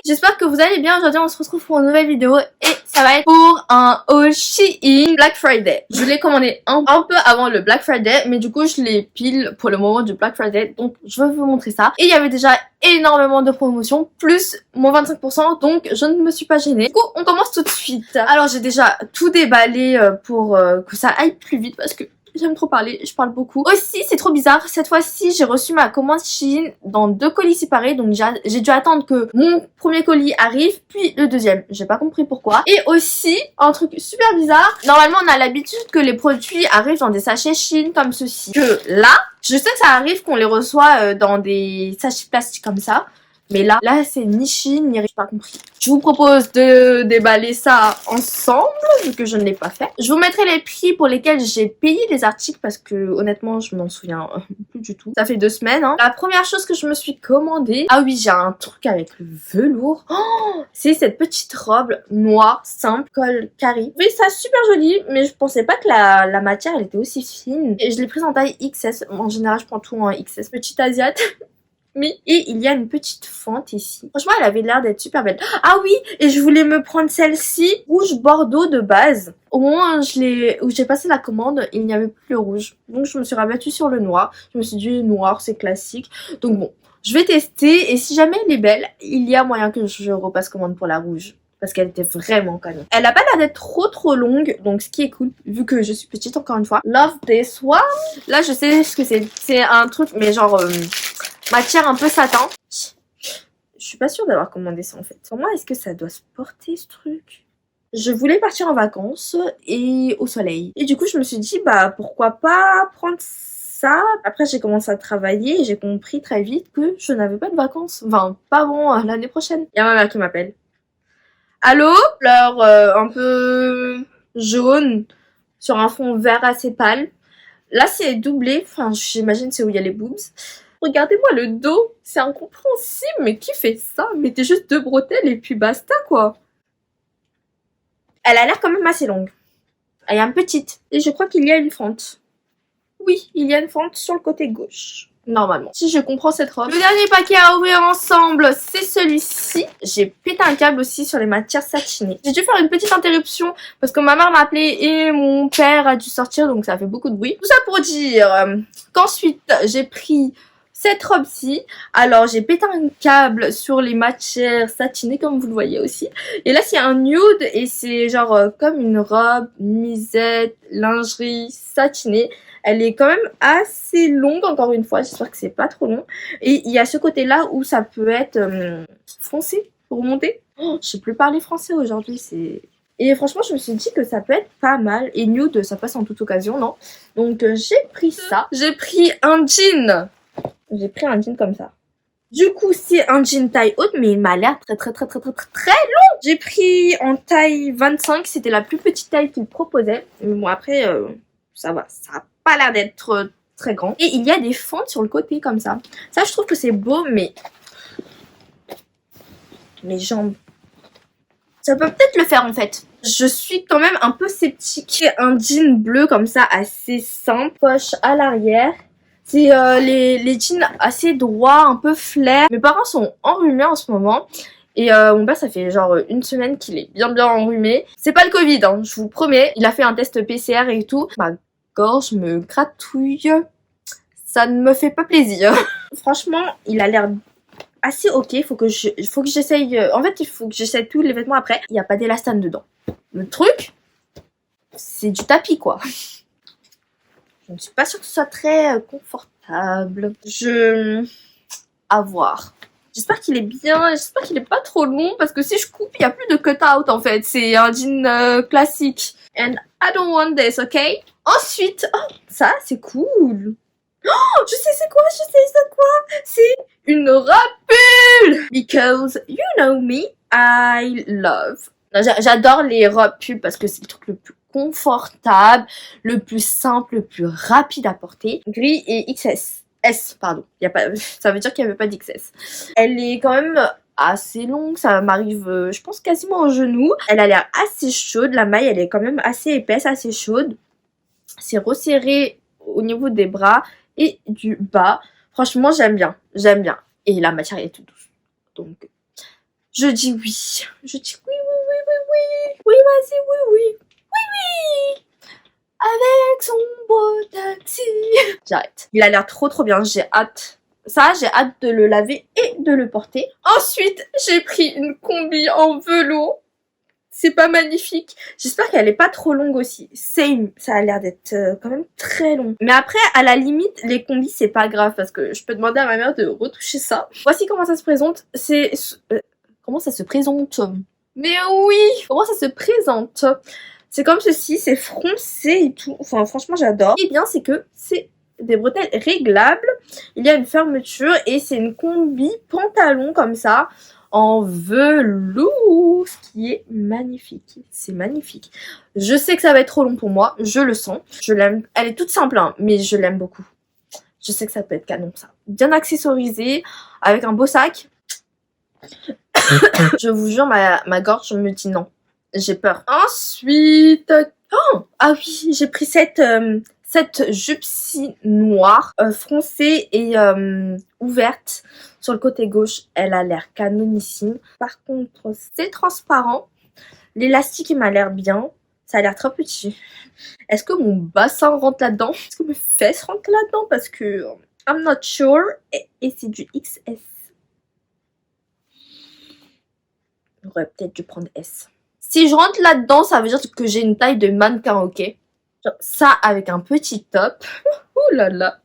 j'espère que vous allez bien. Aujourd'hui on se retrouve pour une nouvelle vidéo et ça va être pour un haul Shein Black Friday. Je l'ai commandé un peu avant le Black Friday, mais du coup je l'ai pile pour le moment du Black Friday, donc je vais vous montrer ça. Et il y avait déjà énormément de promotions, plus mon 25%, donc je ne me suis pas gênée. Du coup on commence tout de suite. Alors j'ai déjà tout déballé pour que ça aille plus vite parce que j'aime trop parler, je parle beaucoup. Aussi, c'est trop bizarre, cette fois-ci, j'ai reçu ma commande Shein dans 2 colis séparés. Donc j'ai dû attendre que mon premier colis arrive, puis le deuxième. J'ai pas compris pourquoi. Et aussi, un truc super bizarre, normalement on a l'habitude que les produits arrivent dans des sachets Shein comme ceci. Que là, je sais que ça arrive qu'on les reçoit dans des sachets plastiques comme ça. Mais là c'est ni Shein ni rien, j'ai pas compris. Je vous propose de déballer ça ensemble, vu que je ne l'ai pas fait. Je vous mettrai les prix pour lesquels j'ai payé les articles, parce que honnêtement, je m'en souviens plus du tout. Ça fait 2 semaines, hein. La première chose que je me suis commandée... Ah oui, j'ai un truc avec le velours. Oh, c'est cette petite robe noire, simple, col carré. Oui, ça super joli, mais je pensais pas que la matière, elle était aussi fine. Et je l'ai prise en taille XS. En général, je prends tout en XS. Petite asiate. Et il y a une petite fente ici. Franchement, elle avait l'air d'être super belle. Ah oui, et je voulais me prendre celle-ci, rouge bordeaux de base. Au moment où j'ai passé la commande, il n'y avait plus le rouge. Donc je me suis rabattue sur le noir. Je me suis dit, noir, c'est classique. Donc bon, je vais tester. Et si jamais elle est belle, il y a moyen que je repasse commande pour la rouge. Parce qu'elle était vraiment canon. Elle a pas l'air d'être trop longue, donc ce qui est cool, vu que je suis petite encore une fois. Love this one. Là, je sais ce que c'est. C'est un truc, mais genre... matière un peu satin. Je suis pas sûre d'avoir commandé ça en fait. Comment est-ce que ça doit se porter ce truc? Je voulais partir en vacances et au soleil. Et du coup je me suis dit bah pourquoi pas prendre ça. Après j'ai commencé à travailler et j'ai compris très vite que je n'avais pas de vacances. Enfin pas avant l'année prochaine. Il y a ma mère qui m'appelle. Allô? Fleur un peu jaune sur un fond vert assez pâle. Là c'est doublé. Enfin j'imagine c'est où il y a les boobs. Regardez-moi le dos, c'est incompréhensible, mais qui fait ça? Mettez juste 2 bretelles et puis basta quoi. Elle a l'air quand même assez longue. Elle est un petite. Et je crois qu'il y a une fente. Oui, il y a une fente sur le côté gauche. Normalement. Si je comprends cette robe. Le dernier paquet à ouvrir ensemble, c'est celui-ci. J'ai pété un câble aussi sur les matières satinées. J'ai dû faire une petite interruption parce que ma mère m'a appelé et mon père a dû sortir, donc ça fait beaucoup de bruit. Tout ça pour dire qu'ensuite j'ai pris cette robe-ci. Alors j'ai pété un câble sur les matières satinées comme vous le voyez aussi. Et là c'est un nude et c'est genre comme une robe, nuisette, lingerie satinée. Elle est quand même assez longue encore une fois, j'espère que c'est pas trop long. Et il y a ce côté là où ça peut être foncé, remonté. Oh, je sais plus parler français aujourd'hui, c'est... Et franchement je me suis dit que ça peut être pas mal. Et nude ça passe en toute occasion, non? Donc j'ai pris ça. J'ai pris un jean. J'ai pris un jean comme ça. Du coup, c'est un jean taille haute, mais il m'a l'air très long. J'ai pris en taille 25, c'était la plus petite taille qu'il proposait. Mais bon, après, ça va, ça a pas l'air d'être très grand. Et il y a des fentes sur le côté comme ça. Ça, je trouve que c'est beau, mais... mes jambes... ça peut peut-être le faire en fait. Je suis quand même un peu sceptique. Un jean bleu comme ça, assez simple. Poche à l'arrière. C'est les jeans assez droits, un peu flair. Mes parents sont enrhumés en ce moment. Et mon père, ça fait genre 1 semaine qu'il est bien enrhumé. C'est pas le Covid, hein, je vous promets. Il a fait un test PCR et tout. Ma gorge me gratouille. Ça ne me fait pas plaisir. Franchement, il a l'air assez ok. Faut que j'essaye... en fait, il faut que j'essaye tous les vêtements après. Il n'y a pas d'élastane dedans. Le truc, c'est du tapis quoi. Je ne suis pas sûre que ce soit très confortable. À voir. J'espère qu'il est bien, j'espère qu'il est pas trop long parce que si je coupe, il n'y a plus de cut-out en fait. C'est un jean classique. And I don't want this, ok? Ensuite, oh, ça c'est cool. Oh, je sais c'est quoi, c'est une robe pull. Because you know me, I love. J'adore les robes pull parce que c'est le truc le plus confortable, le plus simple, le plus rapide à porter. Gris et XS. Pardon. Y a pas, ça veut dire qu'il n'y avait pas d'XS. Elle est quand même assez longue, ça m'arrive, je pense, quasiment au genou. Elle a l'air assez chaude, la maille, elle est quand même assez épaisse, assez chaude. C'est resserré au niveau des bras et du bas. Franchement, j'aime bien. Et la matière est toute douce. Donc, Je dis oui. Je dis oui, oui, oui, oui, oui. Oui, vas-y, oui, oui. Oui, oui. Avec son beau taxi. J'arrête. Il a l'air trop trop bien. J'ai hâte. Ça, j'ai hâte de le laver et de le porter. Ensuite, j'ai pris une combi en velours. C'est pas magnifique. J'espère qu'elle est pas trop longue aussi. Same. Ça a l'air d'être quand même très long. Mais après, à la limite, les combis, c'est pas grave parce que je peux demander à ma mère de retoucher ça. Voici comment ça se présente. C'est... comment ça se présente? Mais oui! Comment ça se présente? C'est comme ceci, c'est froncé et tout. Enfin, franchement, j'adore. Ce qui est bien, c'est que c'est des bretelles réglables. Il y a une fermeture et c'est une combi pantalon comme ça en velours, ce qui est magnifique. C'est magnifique. Je sais que ça va être trop long pour moi, je le sens. Je l'aime. Elle est toute simple, hein, mais je l'aime beaucoup. Je sais que ça peut être canon, ça. Bien accessorisé, avec un beau sac. Je vous jure, ma gorge me dit non. J'ai peur. Ensuite... Oh, ah oui, j'ai pris cette jupe-ci noire, froncée et ouverte. Sur le côté gauche, elle a l'air canonissime. Par contre, c'est transparent. L'élastique, il m'a l'air bien. Ça a l'air très petit. Est-ce que mon bassin rentre là-dedans? Est-ce que mes fesses rentrent là-dedans? Parce que I'm not sure. Et c'est du XS. J'aurais peut-être dû prendre S. Si je rentre là-dedans, ça veut dire que j'ai une taille de mannequin, ok? Genre, ça avec un petit top. Ouh là là.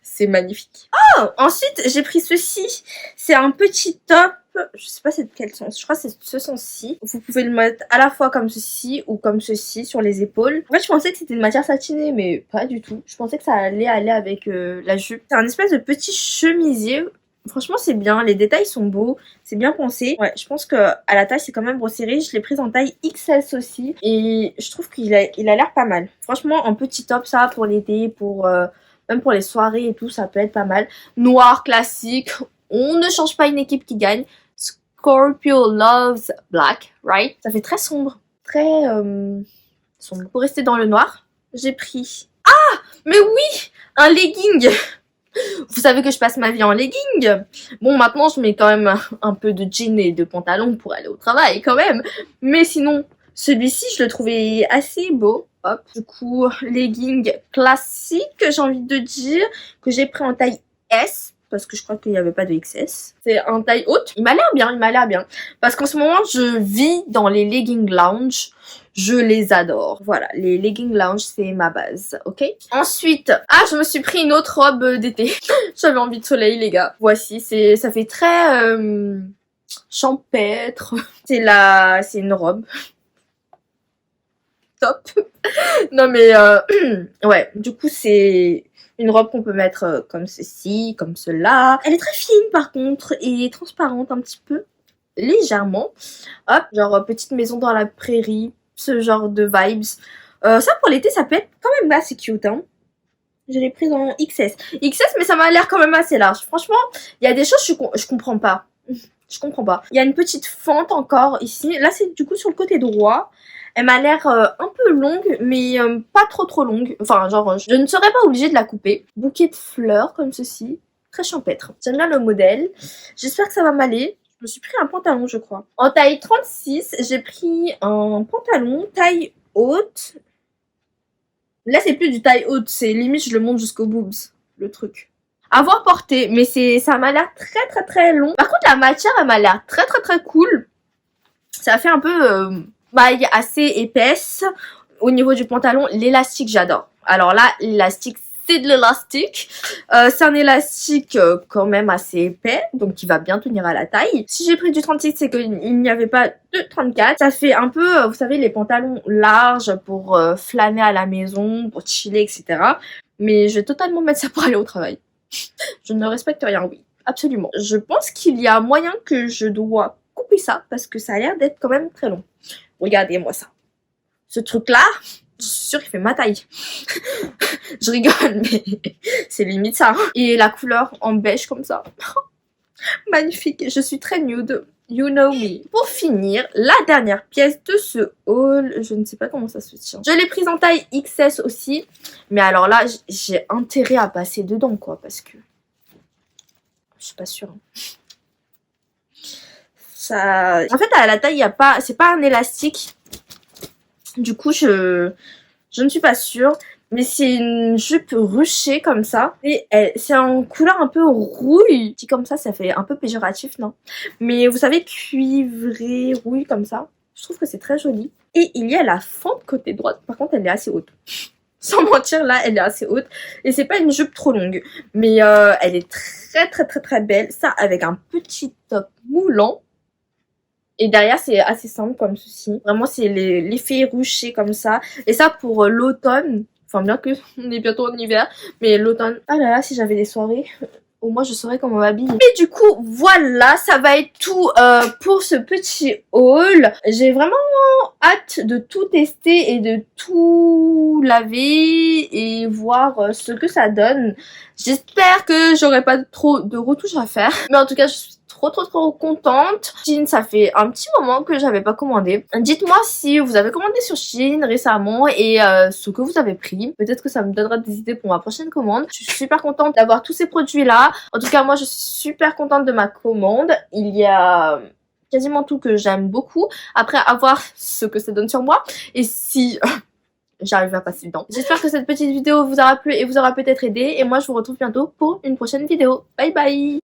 C'est magnifique. Oh, ensuite, j'ai pris ceci. C'est un petit top. Je sais pas c'est de quel sens. Je crois que c'est ce sens-ci. Vous pouvez le mettre à la fois comme ceci ou comme ceci sur les épaules. En fait, je pensais que c'était une matière satinée, mais pas du tout. Je pensais que ça allait aller avec la jupe. C'est un espèce de petit chemisier. Franchement, c'est bien. Les détails sont beaux. C'est bien pensé. Ouais, je pense que à la taille, c'est quand même resserré. Je l'ai prise en taille XS aussi. Et je trouve qu'il a l'air pas mal. Franchement, un petit top, ça, pour l'été, pour... même pour les soirées et tout, ça peut être pas mal. Noir, classique. On ne change pas une équipe qui gagne. Scorpio loves black, right? Ça fait très sombre. Très sombre. Pour rester dans le noir, j'ai pris... Ah! Mais oui! Un legging. Vous savez que je passe ma vie en legging. Bon, maintenant, je mets quand même un peu de jean et de pantalon pour aller au travail, quand même. Mais sinon, celui-ci, je le trouvais assez beau. Hop, du coup, legging classique, j'ai envie de dire, que j'ai pris en taille S, parce que je crois qu'il n'y avait pas de XS. C'est en taille haute. Il m'a l'air bien, il m'a l'air bien. Parce qu'en ce moment, je vis dans les leggings lounge. Je les adore. Voilà, les leggings lounge, c'est ma base, ok? Ensuite, je me suis pris une autre robe d'été. J'avais envie de soleil, les gars. Voici, ça fait très champêtre. C'est une robe. Top. Non mais ouais, du coup c'est une robe qu'on peut mettre comme ceci, comme cela. Elle est très fine par contre et transparente un petit peu, légèrement. Hop, genre petite maison dans la prairie, ce genre de vibes. Ça pour l'été ça peut être quand même assez cute, hein. Je l'ai prise en XS. XS mais ça m'a l'air quand même assez large. Franchement, il y a des choses je comprends pas. Je comprends pas. Il y a une petite fente encore ici. Là c'est du coup sur le côté droit. Elle m'a l'air un peu longue, mais pas trop longue. Enfin, genre, je ne serais pas obligée de la couper. Bouquet de fleurs, comme ceci. Très champêtre. J'aime bien le modèle. J'espère que ça va m'aller. Je me suis pris un pantalon, je crois. En taille 36, j'ai pris un pantalon taille haute. Là, c'est plus du taille haute. C'est limite, je le monte jusqu'aux boobs, le truc. À voir porter, mais ça m'a l'air très long. Par contre, la matière, elle m'a l'air très cool. Ça fait un peu... maille assez épaisse. Au niveau du pantalon, l'élastique j'adore. Alors là, l'élastique c'est de l'élastique. C'est un élastique quand même assez épais, donc qui va bien tenir à la taille. Si j'ai pris du 36, c'est qu'il n'y avait pas de 34. Ça fait un peu, vous savez, les pantalons larges pour flâner à la maison, pour chiller, etc. Mais je vais totalement mettre ça pour aller au travail. Je ne respecte rien, oui. Absolument. Je pense qu'il y a moyen que je dois couper ça, parce que ça a l'air d'être quand même très long. Regardez-moi ça. Ce truc-là, je suis sûre qu'il fait ma taille. Je rigole, mais c'est limite ça. Et la couleur en beige comme ça. Magnifique. Je suis très nude. You know me. Pour finir, la dernière pièce de ce haul. Je ne sais pas comment ça se tient. Je l'ai prise en taille XS aussi. Mais alors là, j'ai intérêt à passer dedans, quoi. Parce que... je suis pas sûre. ça... En fait, à la taille, il y a pas... c'est pas un élastique. Du coup, je ne suis pas sûre. Mais c'est une jupe ruchée comme ça. Et c'est en couleur un peu rouille. Dit comme ça fait un peu péjoratif, non? Mais vous savez, cuivré, rouille comme ça. Je trouve que c'est très joli. Et il y a la fente côté droite. Par contre, elle est assez haute. Sans mentir, là, elle est assez haute. Et c'est pas une jupe trop longue. Mais elle est très belle. Ça, avec un petit top moulant. Et derrière, c'est assez simple comme ceci. Vraiment, c'est l'effet ruché comme ça. Et ça, pour l'automne. Enfin, bien que on est bientôt en hiver. Mais l'automne. Ah là là, si j'avais des soirées, au moins je saurais comment m'habiller. Et du coup, voilà, ça va être tout pour ce petit haul. J'ai vraiment hâte de tout tester et de tout laver et voir ce que ça donne. J'espère que j'aurai pas trop de retouches à faire. Mais en tout cas, je suis trop contente. Shein, ça fait un petit moment que j'avais pas commandé. Dites-moi si vous avez commandé sur Shein récemment et ce que vous avez pris. Peut-être que ça me donnera des idées pour ma prochaine commande. Je suis super contente d'avoir tous ces produits là. En tout cas, moi je suis super contente de ma commande. Il y a quasiment tout que j'aime beaucoup. Après, à voir ce que ça donne sur moi et si j'arrive à passer le temps. J'espère que cette petite vidéo vous aura plu et vous aura peut-être aidé. Et moi je vous retrouve bientôt pour une prochaine vidéo. Bye bye.